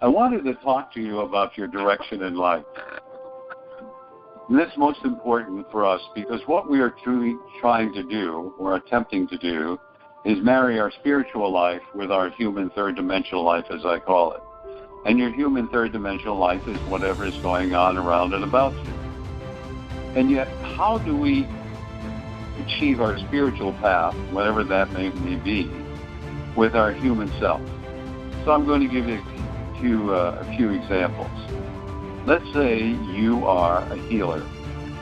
I wanted to talk to you about your direction in life. And that's most important for us because what we are truly trying to do, or attempting to do, is marry our spiritual life with our human third-dimensional life, as I call it. And your human third-dimensional life is whatever is going on around and about you. And yet, how do we achieve our spiritual path, whatever that may be, with our human self? So I'm going to give you a few examples. Let's say you are a healer,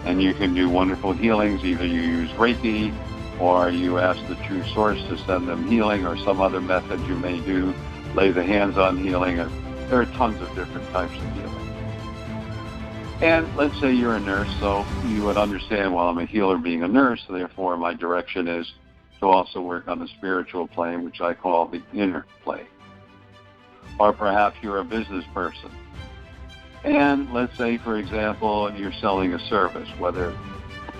and you can do wonderful healings. Either you use Reiki, or you ask the True Source to send them healing, or some other method you may do, lay the hands on healing. And there are tons of different types of healing. And let's say you're a nurse, so you would understand, well, I'm a healer being a nurse, so therefore my direction is to also work on the spiritual plane, which I call the inner plane. Or perhaps you're a business person. And let's say, for example, you're selling a service, whether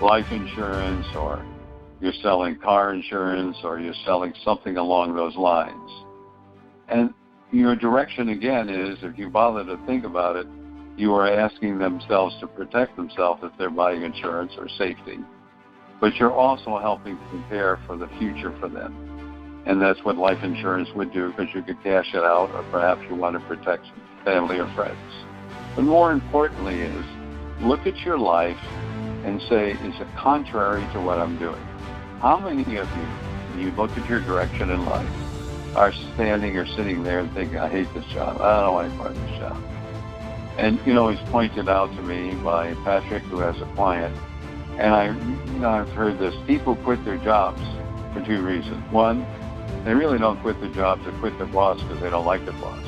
life insurance, or you're selling car insurance, or you're selling something along those lines. And your direction, again, is, if you bother to think about it, you are asking themselves to protect themselves if they're buying insurance or safety. But you're also helping to prepare for the future for them. And that's what life insurance would do, because you could cash it out, or perhaps you want to protect some family or friends. But more importantly is, look at your life and say, is it contrary to what I'm doing? How many of you, when you look at your direction in life, are standing or sitting there and thinking, I hate this job, I don't want to part of this job? And, it's pointed out to me by Patrick, who has a client, and I've heard this, people quit their jobs for two reasons. One, they really don't quit their job to quit their boss because they don't like their boss.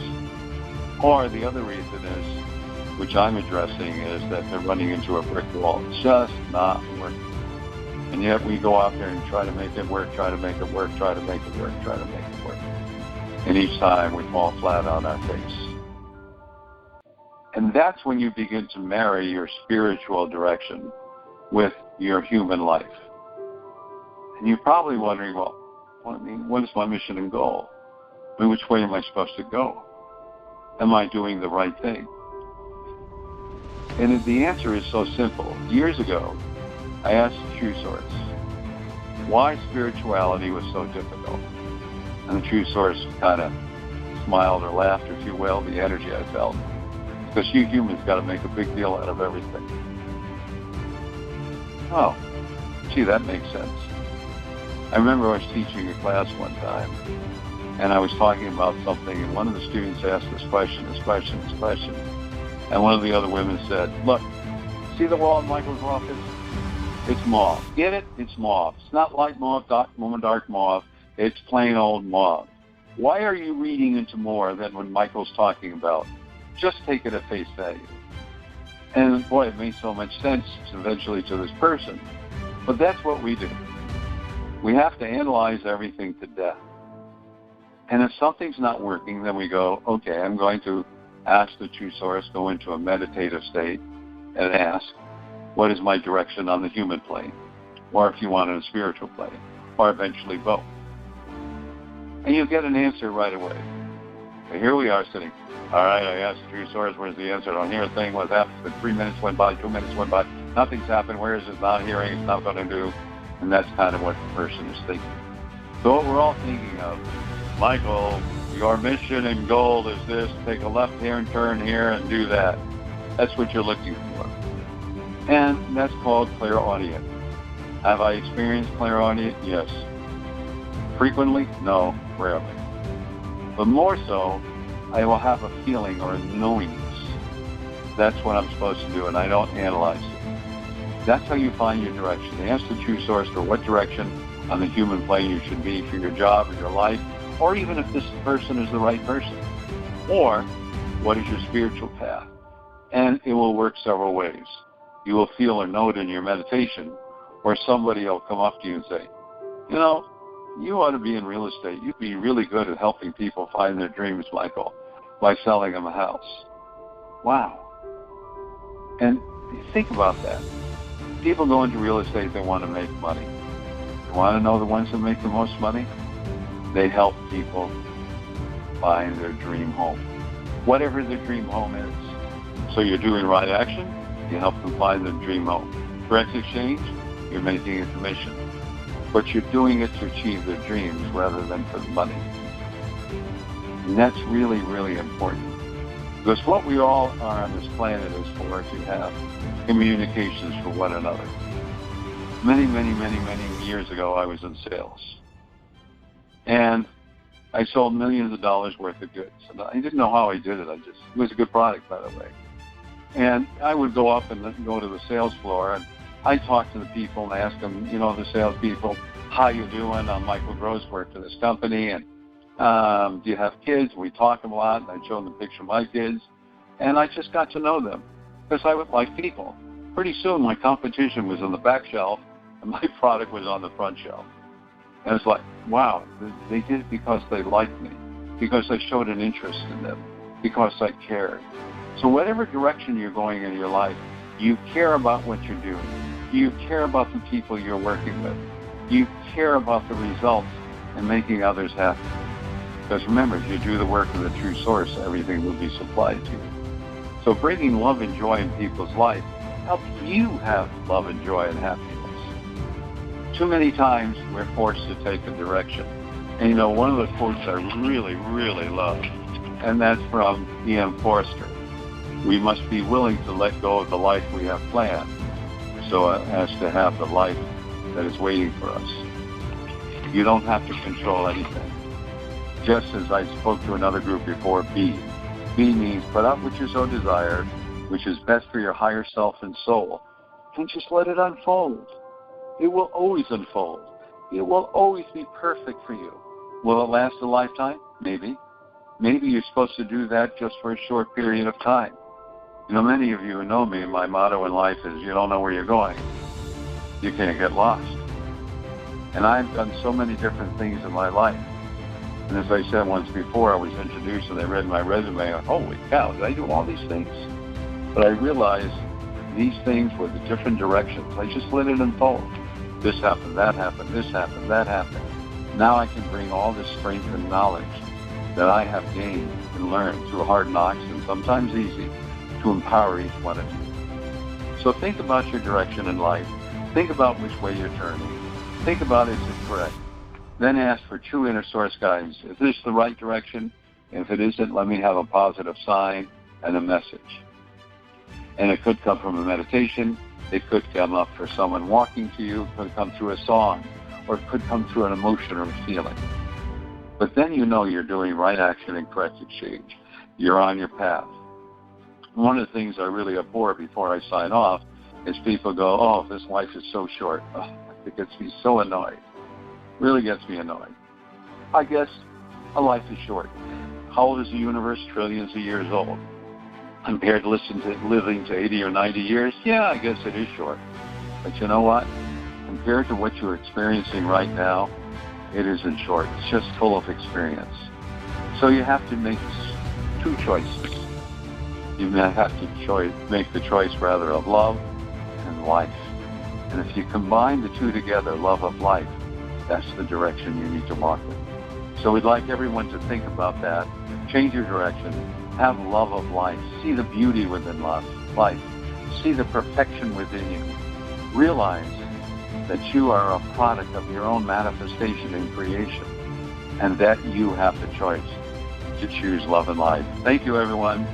Or the other reason is, which I'm addressing, is that they're running into a brick wall. It's just not working. And yet we go out there and try to make it work, try to make it work, try to make it work, try to make it work. And each time we fall flat on our face. And that's when you begin to marry your spiritual direction with your human life. And you're probably wondering, well, what is my mission and goal? Which way am I supposed to go? Am I doing the right thing? And the answer is so simple. Years ago, I asked the True Source why spirituality was so difficult. And the True Source kind of smiled or laughed, if you will, the energy I felt. Because you humans got to make a big deal out of everything. Oh, gee, that makes sense. I remember I was teaching a class one time, and I was talking about something, and one of the students asked this question. And one of the other women said, look, see the wall in Michael's office? It's mauve. Get it? It's mauve. It's not light mauve, dark mauve. It's plain old mauve. Why are you reading into more than what Michael's talking about? Just take it at face value. And boy, it made so much sense eventually to this person. But that's what we do. We have to analyze everything to death. And if something's not working, then we go, okay, I'm going to ask the True Source, go into a meditative state, and ask, what is my direction on the human plane? Or if you want, on a spiritual plane, or eventually both. And you get an answer right away. And here we are sitting. All right, I asked the True Source, where's the answer? I don't hear a thing. What's happened? 3 minutes went by, 2 minutes went by. Nothing's happened. Where is it? Not hearing. It's not going to do. And that's kind of what the person is thinking. So what we're all thinking of, Michael, your mission and goal is this. Take a left-hand turn here and do that. That's what you're looking for. And that's called clairaudient. Have I experienced clairaudient? Yes. Frequently? No, rarely. But more so, I will have a feeling or a knowingness. That's what I'm supposed to do, and I don't analyze it. That's how you find your direction. Ask the True Source for what direction on the human plane you should be for your job or your life, or even if this person is the right person. Or, what is your spiritual path? And it will work several ways. You will feel or know it in your meditation, or somebody will come up to you and say, you know, you ought to be in real estate. You'd be really good at helping people find their dreams, Michael, by selling them a house. Wow. And think about that. People go into real estate, they want to make money. You want to know the ones that make the most money? They help people find their dream home. whatever their dream home is. So you're doing right action, you help them find their dream home. Direct exchange, you're making a commission. But you're doing it to achieve their dreams rather than for the money. And that's really, really important. Because what we all are on this planet is for to have communications for one another. Many, many, many, many years ago, I was in sales. And I sold millions of dollars worth of goods. And I didn't know how I did it. It was a good product, by the way. And I would go up and go to the sales floor, and I'd talk to the people and ask them, the salespeople, how you doing? I'm Michael Gross, work for this company, and do you have kids? We talk a lot, and I'd show them a picture of my kids. And I just got to know them because I would like people. Pretty soon, my competition was on the back shelf, and my product was on the front shelf. And it's like, wow, they did it because they liked me, because I showed an interest in them, because I cared. So whatever direction you're going in your life, you care about what you're doing. You care about the people you're working with. You care about the results and making others happy. Because remember, if you do the work of the true source, everything will be supplied to you. So bringing love and joy in people's life helps you have love and joy and happiness. Too many times we're forced to take a direction. And one of the quotes I really, really love, and that's from E.M. Forster. We must be willing to let go of the life we have planned so as to have the life that is waiting for us. You don't have to control anything. Just as I spoke to another group before, be. Be means put out what you so desire, which is best for your higher self and soul, and just let it unfold. It will always unfold. It will always be perfect for you. Will it last a lifetime? Maybe. Maybe you're supposed to do that just for a short period of time. Many of you who know me, my motto in life is you don't know where you're going. You can't get lost. And I've done so many different things in my life. And as I said once before, I was introduced and they read my resume. Holy cow, did I do all these things? But I realized these things were the different directions. I just let it unfold. This happened, that happened, this happened, that happened. Now I can bring all this strength and knowledge that I have gained and learned through hard knocks and sometimes easy to empower each one of you. So think about your direction in life. Think about which way you're turning. Think about is it correct? Then ask for true inner source guidance. Is this the right direction? If it isn't, let me have a positive sign and a message. And it could come from a meditation. It could come up for someone walking to you. It could come through a song. Or it could come through an emotion or a feeling. But then you're doing right action and correct exchange. You're on your path. One of the things I really abhor before I sign off is people go, oh, this life is so short. Oh, it gets me so annoyed. Really gets me annoyed. I guess a life is short. How old is the universe? Trillions of years old. Compared to living to 80 or 90 years, yeah, I guess it is short. But you know what? Compared to what you're experiencing right now, it isn't short. It's just full of experience. So you have to make two choices. You have to make the choice rather of love and life. And if you combine the two together, love of life, that's the direction you need to walk in. So we'd like everyone to think about that. Change your direction. Have love of life. See the beauty within life. See the perfection within you. Realize that you are a product of your own manifestation and creation, and that you have the choice to choose love and life. Thank you, everyone.